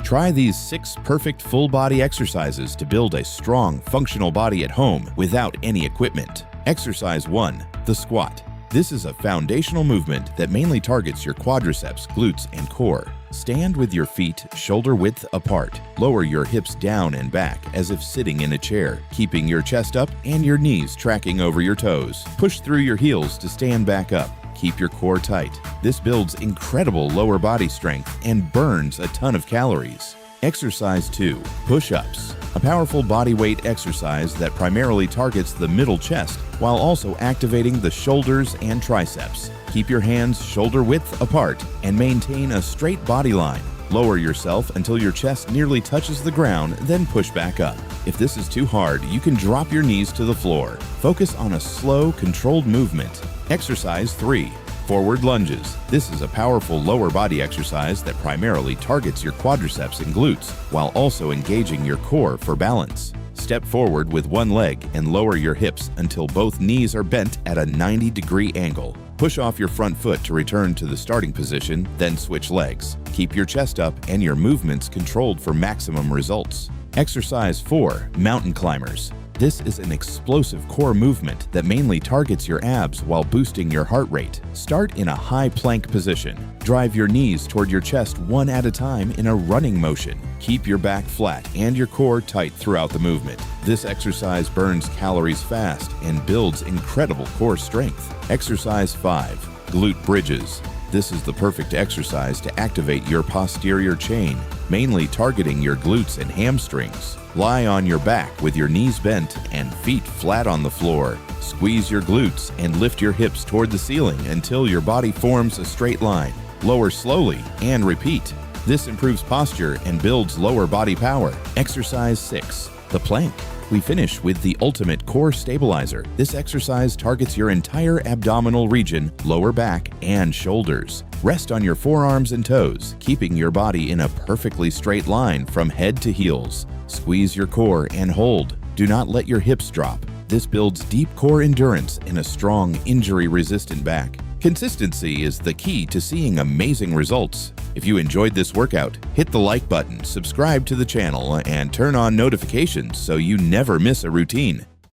Try these 6 perfect full body exercises to build a strong, functional body at home without any equipment. Exercise 1. The squat. This is a foundational movement that mainly targets your quadriceps, glutes, and core. Stand with your feet shoulder width apart. Lower your hips down and back as if sitting in a chair, keeping your chest up and your knees tracking over your toes. Push through your heels to stand back up. Keep your core tight. This builds incredible lower body strength and burns a ton of calories. Exercise 2. Push-ups. A powerful body weight exercise that primarily targets the middle chest while also activating the shoulders and triceps. Keep your hands shoulder width apart and maintain a straight body line. Lower yourself until your chest nearly touches the ground, then push back up. If this is too hard, you can drop your knees to the floor. Focus on a slow, controlled movement. Exercise 3. Forward lunges. This is a powerful lower body exercise that primarily targets your quadriceps and glutes while also engaging your core for balance. Step forward with one leg and lower your hips until both knees are bent at a 90-degree angle. Push off your front foot to return to the starting position, then switch legs. Keep your chest up and your movements controlled for maximum results. Exercise 4. Mountain climbers. This is an explosive core movement that mainly targets your abs while boosting your heart rate. Start in a high plank position. Drive your knees toward your chest one at a time in a running motion. Keep your back flat and your core tight throughout the movement. This exercise burns calories fast and builds incredible core strength. Exercise 5. Glute bridges. This is the perfect exercise to activate your posterior chain, mainly targeting your glutes and hamstrings. Lie on your back with your knees bent and feet flat on the floor. Squeeze your glutes and lift your hips toward the ceiling until your body forms a straight line. Lower slowly and repeat. This improves posture and builds lower body power. Exercise 6. The plank. We finish with the ultimate core stabilizer. This exercise targets your entire abdominal region, lower back, and shoulders. Rest on your forearms and toes, keeping your body in a perfectly straight line from head to heels. Squeeze your core and hold. Do not let your hips drop. This builds deep core endurance and a strong, injury-resistant back. Consistency is the key to seeing amazing results. If you enjoyed this workout, hit the like button, subscribe to the channel, and turn on notifications so you never miss a routine.